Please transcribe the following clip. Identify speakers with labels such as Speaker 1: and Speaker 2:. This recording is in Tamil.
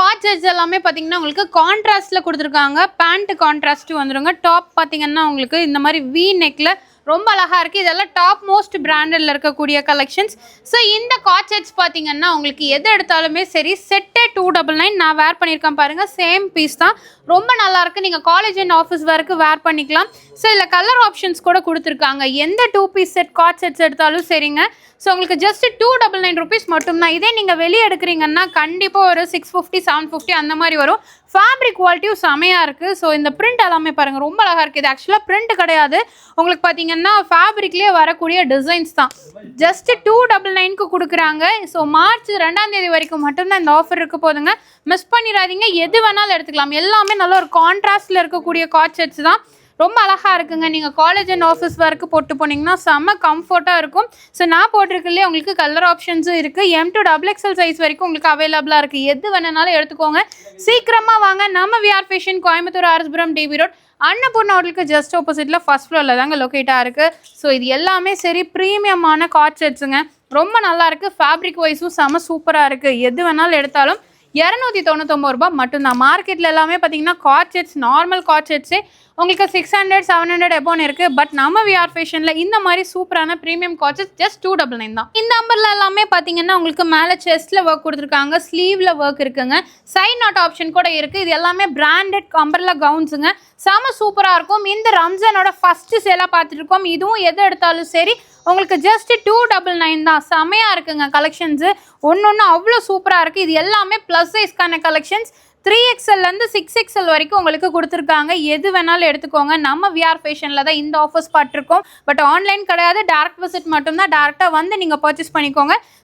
Speaker 1: காட் செட்ஸ் எல்லாமே பார்த்தீங்கன்னா உங்களுக்கு கான்ட்ராஸ்ட்டில் கொடுத்துருக்காங்க. பேண்ட் கான்ட்ராஸ்ட்டு வந்துருங்க. டாப் பார்த்தீங்கன்னா உங்களுக்கு இந்த மாதிரி வி நெக்கில் ரொம்ப அழகாக இருக்குது. இதெல்லாம் டாப் மோஸ்ட் பிராண்டடில் இருக்கக்கூடிய கலெக்ஷன்ஸ். ஸோ இந்த காட் செட்ஸ் பார்த்தீங்கன்னா உங்களுக்கு எது எடுத்தாலுமே சரி செட்டே 299. நான் வேர் பண்ணியிருக்கேன் பாருங்கள், சேம் பீஸ் தான், ரொம்ப நல்லாயிருக்கு. நீங்கள் காலேஜ் அண்ட் ஆஃபீஸ் வரைக்கும் வேர் பண்ணிக்கலாம். ஸோ இதில் கலர் ஆப்ஷன்ஸ் கூட கொடுத்துருக்காங்க. எந்த 2 பீஸ் செட் காட் செட்ஸ் எடுத்தாலும் சரிங்க. ஸோ உங்களுக்கு ஜஸ்ட் 299 ருபீஸ் மட்டும்தான். இதே நீங்கள் வெளியே எடுக்கிறீங்கன்னா கண்டிப்பாக ஒரு 650 750 அந்த மாதிரி வரும். ஃபேப்ரிக் குவாலிட்டியும் செமையாக இருக்குது. ஸோ இந்த பிரிண்ட் எல்லாமே பாருங்கள், ரொம்ப அழகாக இருக்குது. இது ஆக்சுவலாக பிரிண்ட் கிடையாது, உங்களுக்கு பார்த்தீங்கன்னா ஃபேப்ரிக்லேயே வரக்கூடிய டிசைன்ஸ் தான். ஜஸ்ட் 299க்கு கொடுக்குறாங்க. ஸோ மார்ச் 2ஆம் தேதி வரைக்கும் மட்டும்தான் இந்த ஆஃபர் இருக்க போதுங்க. மிஸ் பண்ணிடாதீங்க. எது வேணாலும் எடுத்துக்கலாம். எல்லாமே நல்ல ஒரு கான்ட்ராஸ்டில் இருக்கக்கூடிய காட் செட்ஸ் தான். ரொம்ப அழகாக இருக்குங்க. நீங்கள் காலேஜ் அண்ட் ஆஃபீஸ் ஒர்க்கு போட்டு போனீங்கன்னா செம்ம கம்ஃபர்ட்டாக இருக்கும். ஸோ நான் போட்டிருக்கலையே உங்களுக்கு கலர் ஆப்ஷன்ஸும் இருக்குது. M to XXL சைஸ் வரைக்கும் உங்களுக்கு அவைலபிளாக இருக்குது. எது வேணுனாலும் எடுத்துக்கோங்க. சீக்கிரமாக வாங்க. நம்ம VR fashion Coimbatore RS Puram DB road Annapoorna ஹோட்டலுக்கு ஜஸ்ட் ஆப்போசிட்டில் ஃபர்ஸ்ட் ஃப்ளோரில் தாங்க லொக்கேட்டாக இருக்குது. ஸோ இது எல்லாமே சரி ப்ரீமியமான காட் செட்ஸுங்க. ரொம்ப நல்லாயிருக்கு. ஃபேப்ரிக் வைஸும் செம்ம சூப்பராக இருக்குது. எது வேணாலும் எடுத்தாலும் 299 ரூபாய் மட்டும்தான். மார்க்கெட்டில் எல்லாமே பார்த்தீங்கன்னா காட் செட்ஸ், நார்மல் காட் செட்ஸே உங்களுக்கு 600 700 எபோன் இருக்குது. பட் நம்ம விஆர் ஃபேஷனில் இந்த மாதிரி சூப்பரான ப்ரீமியம் காட் செட்ஸ் ஜஸ்ட் 299 தான். இந்த நம்பரில் எல்லாமே பார்த்தீங்கன்னா உங்களுக்கு மேலே செஸ்ட்டில் ஒர்க் கொடுத்துருக்காங்க, ஸ்லீவில் ஒர்க் இருக்குங்க, சைட் நாட் ஆப்ஷன் கூட இருக்குது. இது எல்லாமே பிராண்டட் அம்பர்லா கவுன்ஸுங்க. செம சூப்பராக இருக்கும். இந்த ரம்ஜானோட ஃபஸ்ட்டு சேலாக பார்த்துருக்கோம். இதுவும் எது எடுத்தாலும் சரி உங்களுக்கு ஜஸ்ட் 299 தான். செமையாக இருக்குங்க கலெக்ஷன்ஸு. ஒன்று அவ்வளோ சூப்பராக இருக்குது. இது எல்லாமே ப்ளஸ் சைஸ்க்கான கலெக்ஷன்ஸ். 3XLலேருந்து 6XL வரைக்கும் உங்களுக்கு கொடுத்துருக்காங்க. எது வேணாலும் எடுத்துக்கோங்க. நம்ம விஆர் ஃபேஷனில் தான் இந்த ஆஃபர்ஸ் பார்த்துருக்கோம். பட் ஆன்லைன் கிடையாது, டேரக்ட் விசிட் மட்டும்தான். டேரெக்டாக வந்து நீங்கள் பர்ச்சேஸ் பண்ணிக்கோங்க.